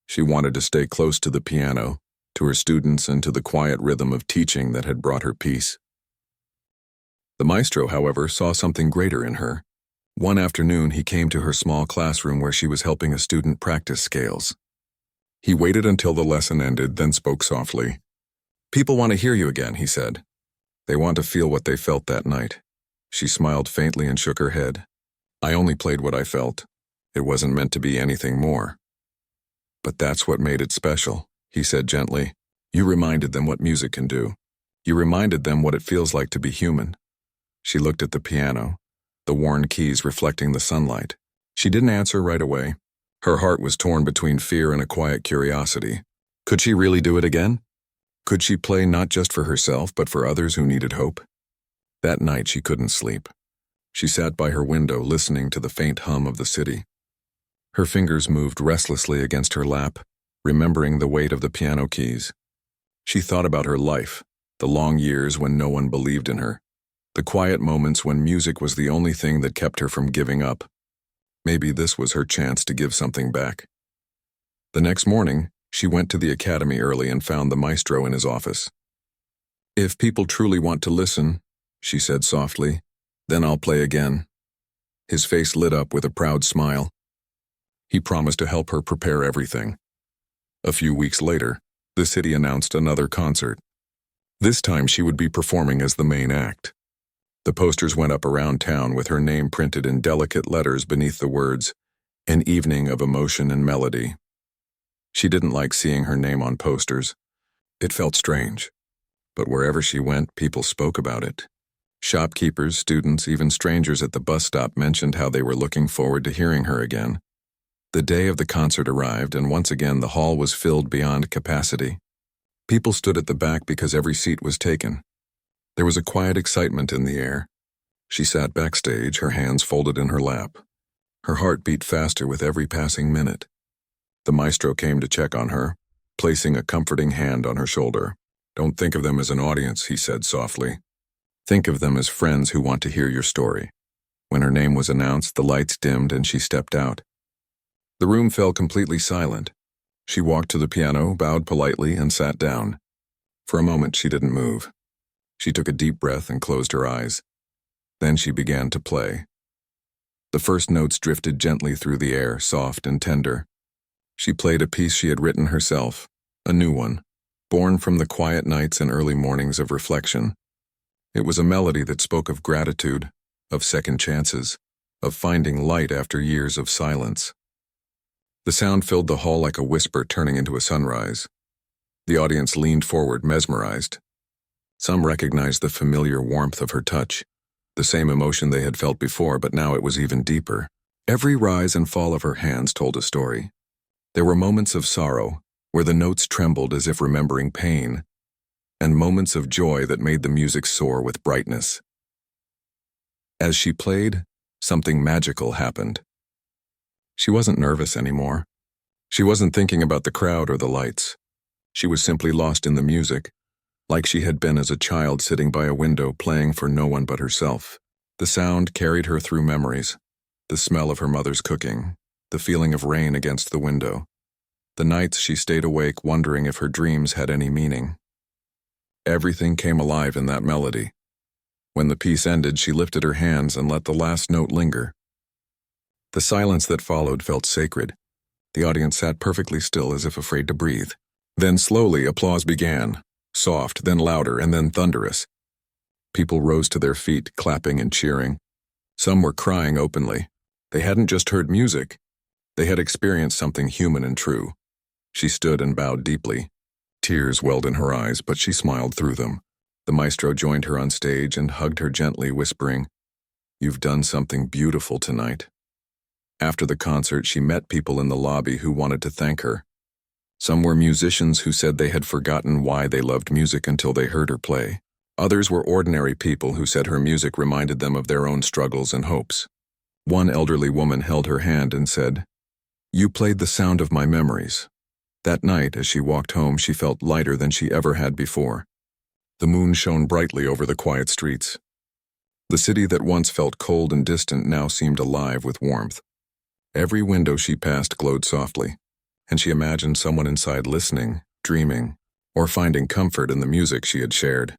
She wanted to stay close to the piano, to her students, and to the quiet rhythm of teaching that had brought her peace. The maestro, however, saw something greater in her. One afternoon, he came to her small classroom where she was helping a student practice scales. He waited until the lesson ended, then spoke softly. "People want to hear you again," he said. "They want to feel what they felt that night." She smiled faintly and shook her head. "I only played what I felt. It wasn't meant to be anything more." "But that's what made it special," he said gently. "You reminded them what music can do. You reminded them what it feels like to be human." She looked at the piano, the worn keys reflecting the sunlight. She didn't answer right away. Her heart was torn between fear and a quiet curiosity. Could she really do it again? Could she play not just for herself, but for others who needed hope? That night she couldn't sleep. She sat by her window listening to the faint hum of the city. Her fingers moved restlessly against her lap, remembering the weight of the piano keys. She thought about her life, the long years when no one believed in her, the quiet moments when music was the only thing that kept her from giving up. Maybe this was her chance to give something back. The next morning, she went to the academy early and found the maestro in his office. "If people truly want to listen," she said softly, "then I'll play again." His face lit up with a proud smile. He promised to help her prepare everything. A few weeks later, the city announced another concert. This time she would be performing as the main act. The posters went up around town with her name printed in delicate letters beneath the words, "An evening of emotion and melody." She didn't like seeing her name on posters. It felt strange. But wherever she went, people spoke about it. Shopkeepers, students, even strangers at the bus stop mentioned how they were looking forward to hearing her again. The day of the concert arrived, and once again the hall was filled beyond capacity. People stood at the back because every seat was taken. There was a quiet excitement in the air. She sat backstage, her hands folded in her lap. Her heart beat faster with every passing minute. The maestro came to check on her, placing a comforting hand on her shoulder. "Don't think of them as an audience," he said softly. "Think of them as friends who want to hear your story." When her name was announced, the lights dimmed and she stepped out. The room fell completely silent. She walked to the piano, bowed politely, and sat down. For a moment she didn't move. She took a deep breath and closed her eyes. Then she began to play. The first notes drifted gently through the air, soft and tender. She played a piece she had written herself, a new one, born from the quiet nights and early mornings of reflection. It was a melody that spoke of gratitude, of second chances, of finding light after years of silence. The sound filled the hall like a whisper turning into a sunrise. The audience leaned forward, mesmerized. Some recognized the familiar warmth of her touch, the same emotion they had felt before, but now it was even deeper. Every rise and fall of her hands told a story. There were moments of sorrow, where the notes trembled as if remembering pain, and moments of joy that made the music soar with brightness. As she played, something magical happened. She wasn't nervous anymore. She wasn't thinking about the crowd or the lights. She was simply lost in the music, like she had been as a child sitting by a window playing for no one but herself. The sound carried her through memories, the smell of her mother's cooking, the feeling of rain against the window, the nights she stayed awake wondering if her dreams had any meaning. Everything came alive in that melody. When the piece ended, she lifted her hands and let the last note linger. The silence that followed felt sacred. The audience sat perfectly still as if afraid to breathe. Then slowly applause began, soft, then louder, and then thunderous. People rose to their feet, clapping and cheering. Some were crying openly. They hadn't just heard music. They had experienced something human and true. She stood and bowed deeply. Tears welled in her eyes, but she smiled through them. The maestro joined her on stage and hugged her gently, whispering, "You've done something beautiful tonight." After the concert, she met people in the lobby who wanted to thank her. Some were musicians who said they had forgotten why they loved music until they heard her play. Others were ordinary people who said her music reminded them of their own struggles and hopes. One elderly woman held her hand and said, "You played the sound of my memories." That night, as she walked home, she felt lighter than she ever had before. The moon shone brightly over the quiet streets. The city that once felt cold and distant now seemed alive with warmth. Every window she passed glowed softly, and she imagined someone inside listening, dreaming, or finding comfort in the music she had shared.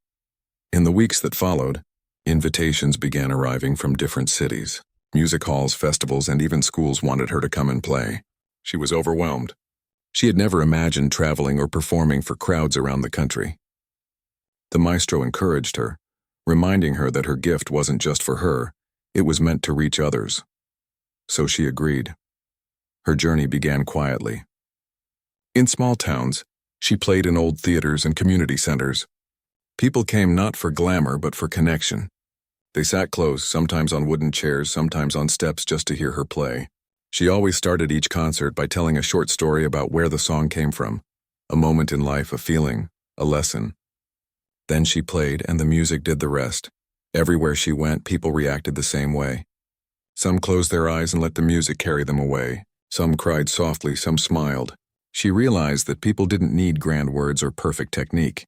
In the weeks that followed, invitations began arriving from different cities. Music halls, festivals, and even schools wanted her to come and play. She was overwhelmed. She had never imagined traveling or performing for crowds around the country. The maestro encouraged her, reminding her that her gift wasn't just for her, it was meant to reach others. So she agreed. Her journey began quietly. In small towns, she played in old theaters and community centers. People came not for glamour but for connection. They sat close, sometimes on wooden chairs, sometimes on steps, just to hear her play. She always started each concert by telling a short story about where the song came from, a moment in life, a feeling, a lesson. Then she played, and the music did the rest. Everywhere she went, people reacted the same way. Some closed their eyes and let the music carry them away. Some cried softly, some smiled. She realized that people didn't need grand words or perfect technique.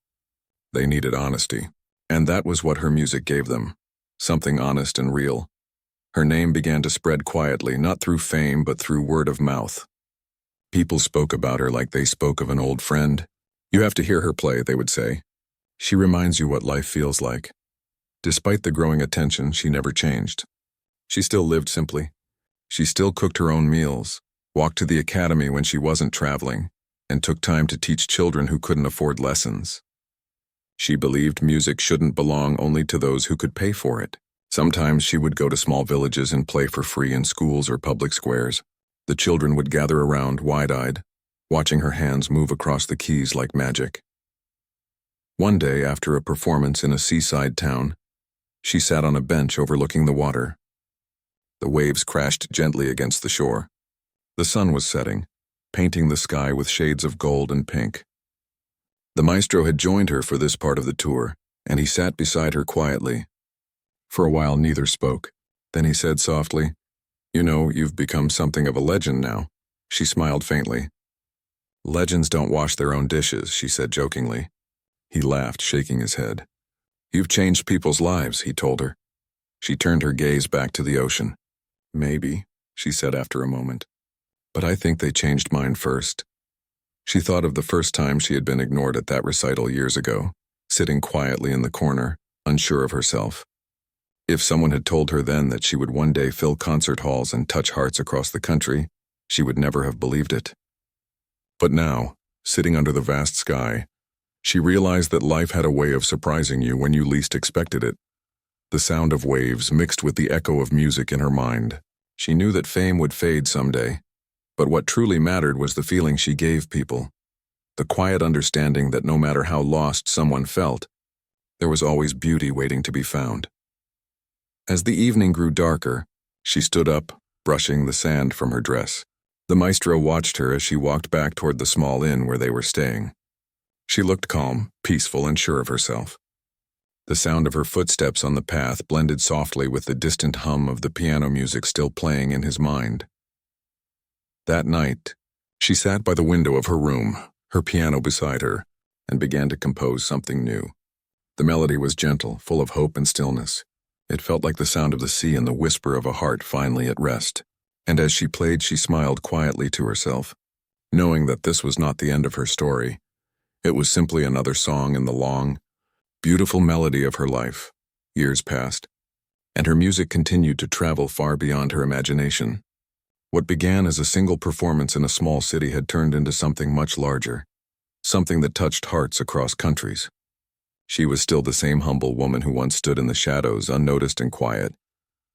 They needed honesty. And that was what her music gave them. Something honest and real. Her name began to spread quietly, not through fame but through word of mouth. People spoke about her like they spoke of an old friend. "You have to hear her play," they would say. "She reminds you what life feels like." Despite the growing attention, she never changed. She still lived simply. She still cooked her own meals, walked to the academy when she wasn't traveling, and took time to teach children who couldn't afford lessons. She believed music shouldn't belong only to those who could pay for it. Sometimes she would go to small villages and play for free in schools or public squares. The children would gather around, wide-eyed, watching her hands move across the keys like magic. One day, after a performance in a seaside town, she sat on a bench overlooking the water. The waves crashed gently against the shore. The sun was setting, painting the sky with shades of gold and pink. The maestro had joined her for this part of the tour, and he sat beside her quietly. For a while, neither spoke. Then he said softly, "You know, you've become something of a legend now." She smiled faintly. "Legends don't wash their own dishes," she said jokingly. He laughed, shaking his head. "You've changed people's lives," he told her. She turned her gaze back to the ocean. "Maybe," she said after a moment. "But I think they changed mine first." She thought of the first time she had been ignored at that recital years ago, sitting quietly in the corner, unsure of herself. If someone had told her then that she would one day fill concert halls and touch hearts across the country, she would never have believed it. But now, sitting under the vast sky, she realized that life had a way of surprising you when you least expected it. The sound of waves mixed with the echo of music in her mind. She knew that fame would fade someday, but what truly mattered was the feeling she gave people. The quiet understanding that no matter how lost someone felt, there was always beauty waiting to be found. As the evening grew darker, she stood up, brushing the sand from her dress. The maestro watched her as she walked back toward the small inn where they were staying. She looked calm, peaceful, and sure of herself. The sound of her footsteps on the path blended softly with the distant hum of the piano music still playing in his mind. That night, she sat by the window of her room, her piano beside her, and began to compose something new. The melody was gentle, full of hope and stillness. It felt like the sound of the sea and the whisper of a heart finally at rest. And as she played, she smiled quietly to herself, knowing that this was not the end of her story. It was simply another song in the long, beautiful melody of her life. Years passed, and her music continued to travel far beyond her imagination. What began as a single performance in a small city had turned into something much larger, something that touched hearts across countries. She was still the same humble woman who once stood in the shadows, unnoticed and quiet,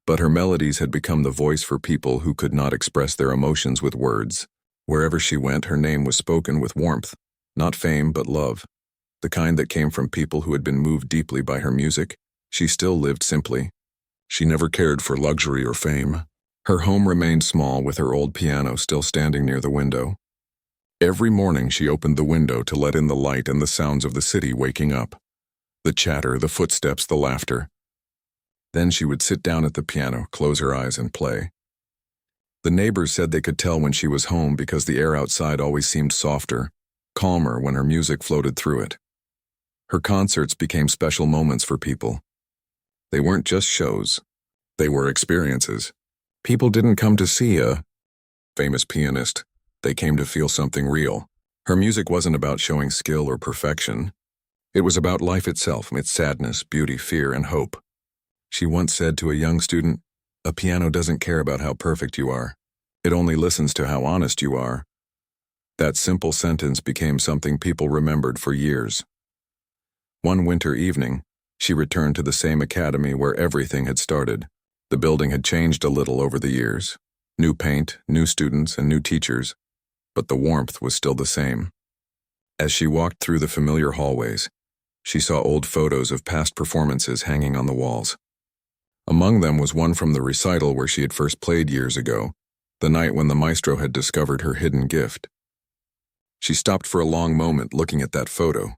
but her melodies had become the voice for people who could not express their emotions with words. Wherever she went, her name was spoken with warmth, not fame but love, the kind that came from people who had been moved deeply by her music. She still lived simply. She never cared for luxury or fame. Her home remained small, with her old piano still standing near the window. Every morning she opened the window to let in the light and the sounds of the city waking up. The chatter, the footsteps, the laughter. Then she would sit down at the piano, close her eyes, and play. The neighbors said they could tell when she was home because the air outside always seemed softer, calmer when her music floated through it. Her concerts became special moments for people. They weren't just shows. They were experiences. People didn't come to see a famous pianist. They came to feel something real. Her music wasn't about showing skill or perfection. It was about life itself, its sadness, beauty, fear, and hope. She once said to a young student, "A piano doesn't care about how perfect you are. It only listens to how honest you are." That simple sentence became something people remembered for years. One winter evening, she returned to the same academy where everything had started. The building had changed a little over the years. New paint, new students, and new teachers. But the warmth was still the same. As she walked through the familiar hallways, she saw old photos of past performances hanging on the walls. Among them was one from the recital where she had first played years ago, the night when the maestro had discovered her hidden gift. She stopped for a long moment looking at that photo.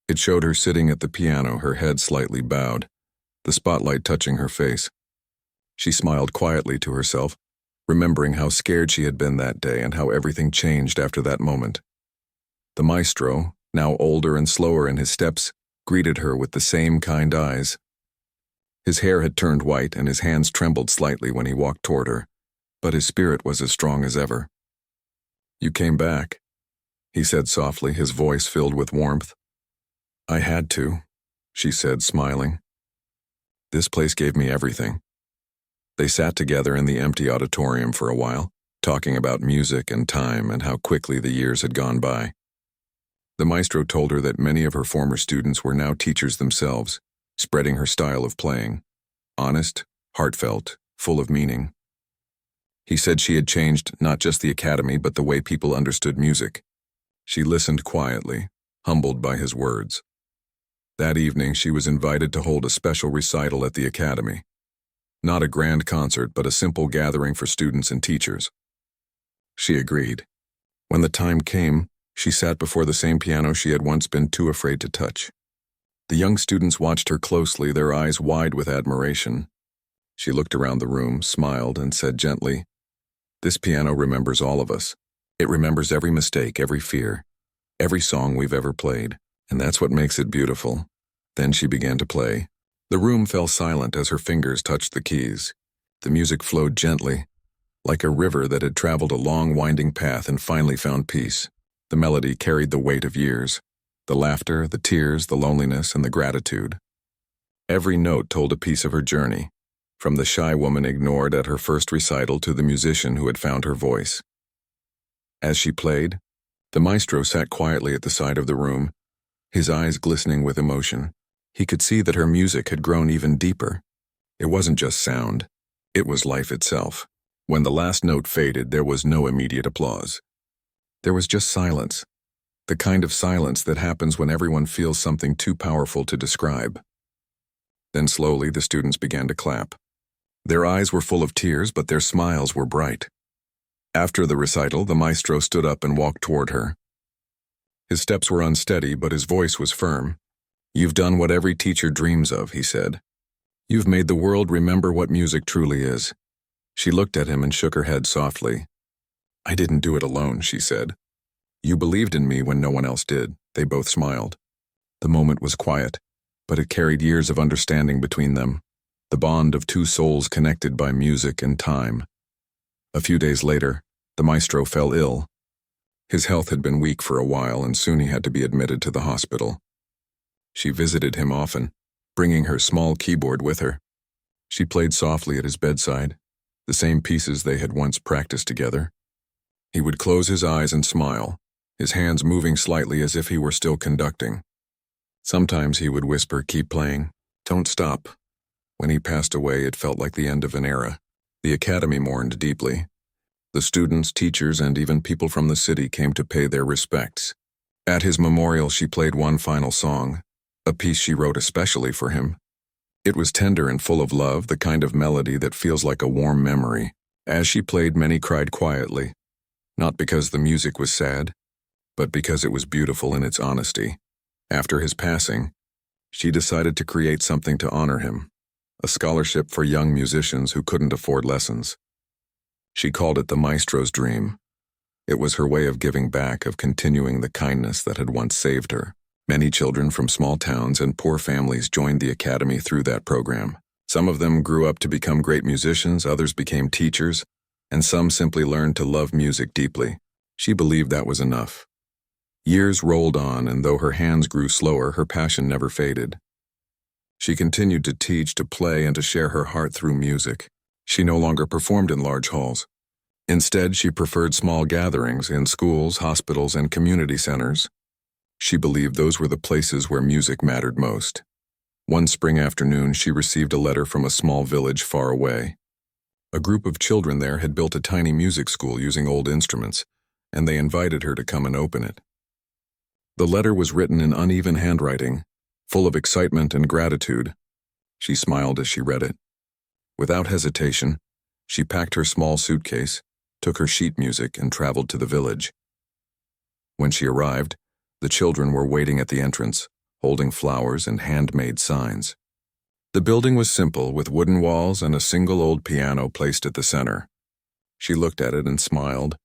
It showed her sitting at the piano, her head slightly bowed, the spotlight touching her face. She smiled quietly to herself, remembering how scared she had been that day and how everything changed after that moment. The maestro, now older and slower in his steps, greeted her with the same kind eyes. His hair had turned white and his hands trembled slightly when he walked toward her, but his spirit was as strong as ever. "You came back," he said softly, his voice filled with warmth. "I had to," she said, smiling. "This place gave me everything." They sat together in the empty auditorium for a while, talking about music and time and how quickly the years had gone by. The maestro told her that many of her former students were now teachers themselves, spreading her style of playing. Honest, heartfelt, full of meaning. He said she had changed not just the academy but the way people understood music. She listened quietly, humbled by his words. That evening she was invited to hold a special recital at the academy. Not a grand concert, but a simple gathering for students and teachers. She agreed. When the time came, she sat before the same piano she had once been too afraid to touch. The young students watched her closely, their eyes wide with admiration. She looked around the room, smiled, and said gently, "This piano remembers all of us. It remembers every mistake, every fear, every song we've ever played, and that's what makes it beautiful." Then she began to play. The room fell silent as her fingers touched the keys. The music flowed gently, like a river that had traveled a long, winding path and finally found peace. The melody carried the weight of years, the laughter, the tears, the loneliness, and the gratitude. Every note told a piece of her journey, from the shy woman ignored at her first recital to the musician who had found her voice. As she played, the maestro sat quietly at the side of the room, his eyes glistening with emotion. He could see that her music had grown even deeper. It wasn't just sound, it was life itself. When the last note faded, there was no immediate applause. There was just silence, the kind of silence that happens when everyone feels something too powerful to describe. Then slowly the students began to clap. Their eyes were full of tears, but their smiles were bright. After the recital, the maestro stood up and walked toward her. His steps were unsteady, but his voice was firm. "You've done what every teacher dreams of," he said. "You've made the world remember what music truly is." She looked at him and shook her head softly. "I didn't do it alone," she said. "You believed in me when no one else did." They both smiled. The moment was quiet, but it carried years of understanding between them, the bond of two souls connected by music and time. A few days later, the maestro fell ill. His health had been weak for a while, and soon he had to be admitted to the hospital. She visited him often, bringing her small keyboard with her. She played softly at his bedside, the same pieces they had once practiced together. He would close his eyes and smile, his hands moving slightly as if he were still conducting. Sometimes he would whisper, "Keep playing, don't stop." When he passed away, it felt like the end of an era. The academy mourned deeply. The students, teachers, and even people from the city came to pay their respects. At his memorial, she played one final song, a piece she wrote especially for him. It was tender and full of love, the kind of melody that feels like a warm memory. As she played, many cried quietly, not because the music was sad, but because it was beautiful in its honesty. After his passing, she decided to create something to honor him, a scholarship for young musicians who couldn't afford lessons. She called it the Maestro's Dream. It was her way of giving back, of continuing the kindness that had once saved her. Many children from small towns and poor families joined the academy through that program. Some of them grew up to become great musicians, others became teachers, and some simply learned to love music deeply. She believed that was enough. Years rolled on, and though her hands grew slower, her passion never faded. She continued to teach, to play, and to share her heart through music. She no longer performed in large halls. Instead, she preferred small gatherings in schools, hospitals, and community centers. She believed those were the places where music mattered most. One spring afternoon, she received a letter from a small village far away. A group of children there had built a tiny music school using old instruments, and they invited her to come and open it. The letter was written in uneven handwriting, full of excitement and gratitude. She smiled as she read it. Without hesitation, she packed her small suitcase, took her sheet music, and traveled to the village. When she arrived, the children were waiting at the entrance, holding flowers and handmade signs. The building was simple, with wooden walls and a single old piano placed at the center. She looked at it and smiled.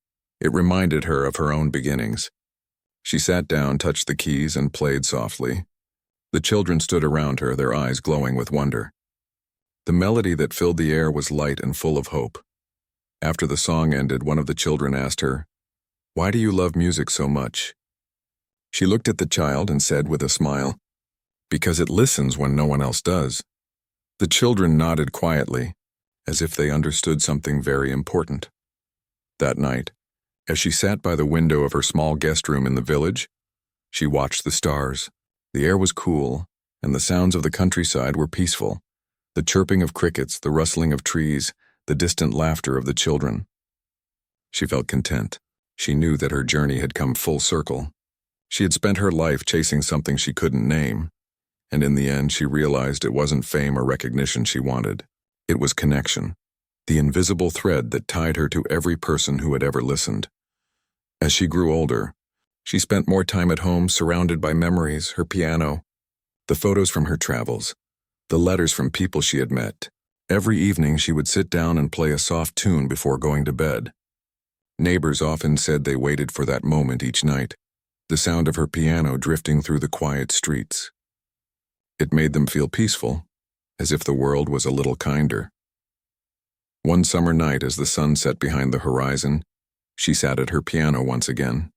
It reminded her of her own beginnings. She sat down, touched the keys, and played softly. The children stood around her, their eyes glowing with wonder. The melody that filled the air was light and full of hope. After the song ended, one of the children asked her, "Why do you love music so much?" She looked at the child and said with a smile, "Because it listens when no one else does." The children nodded quietly, as if they understood something very important. That night, as she sat by the window of her small guest room in the village, she watched the stars. The air was cool, and the sounds of the countryside were peaceful. The chirping of crickets, the rustling of trees, the distant laughter of the children. She felt content. She knew that her journey had come full circle. She had spent her life chasing something she couldn't name, and in the end she realized it wasn't fame or recognition she wanted. It was connection, the invisible thread that tied her to every person who had ever listened. As she grew older, she spent more time at home surrounded by memories, her piano, the photos from her travels, the letters from people she had met. Every evening she would sit down and play a soft tune before going to bed. Neighbors often said they waited for that moment each night, the sound of her piano drifting through the quiet streets. It made them feel peaceful, as if the world was a little kinder. One summer night, as the sun set behind the horizon, she sat at her piano once again.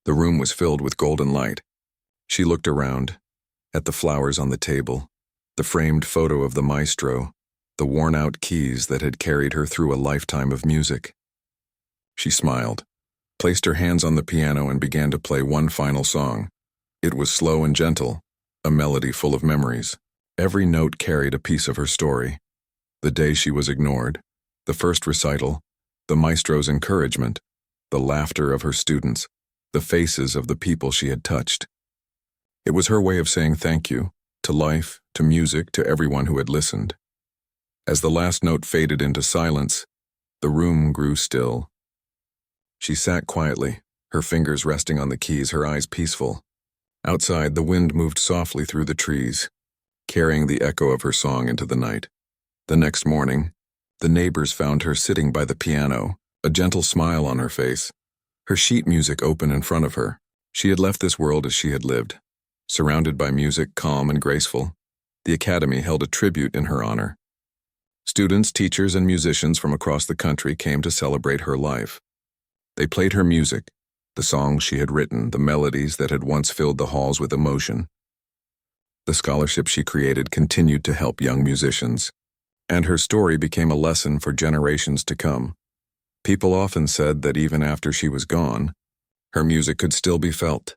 The room was filled with golden light. She looked around, at the flowers on the table, the framed photo of the Maestro, the worn-out keys that had carried her through a lifetime of music. She smiled, placed her hands on the piano and began to play one final song. It was slow and gentle, a melody full of memories. Every note carried a piece of her story. The day she was ignored, the first recital, the maestro's encouragement, the laughter of her students, the faces of the people she had touched. It was her way of saying thank you, to life, to music, to everyone who had listened. As the last note faded into silence, the room grew still. She sat quietly, her fingers resting on the keys, her eyes peaceful. Outside, the wind moved softly through the trees, carrying the echo of her song into the night. The next morning, the neighbors found her sitting by the piano, a gentle smile on her face, her sheet music open in front of her. She had left this world as she had lived, surrounded by music, calm and graceful. The academy held a tribute in her honor. Students, teachers, and musicians from across the country came to celebrate her life. They played her music, the songs she had written, the melodies that had once filled the halls with emotion. The scholarship she created continued to help young musicians, and her story became a lesson for generations to come. People often said that even after she was gone, her music could still be felt,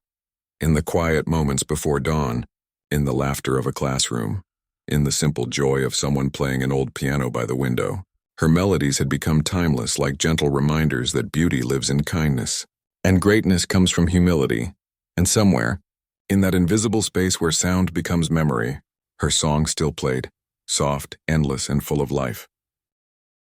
in the quiet moments before dawn, in the laughter of a classroom, in the simple joy of someone playing an old piano by the window. Her melodies had become timeless, like gentle reminders that beauty lives in kindness, and greatness comes from humility. And somewhere, in that invisible space where sound becomes memory, her song still played, soft, endless, and full of life.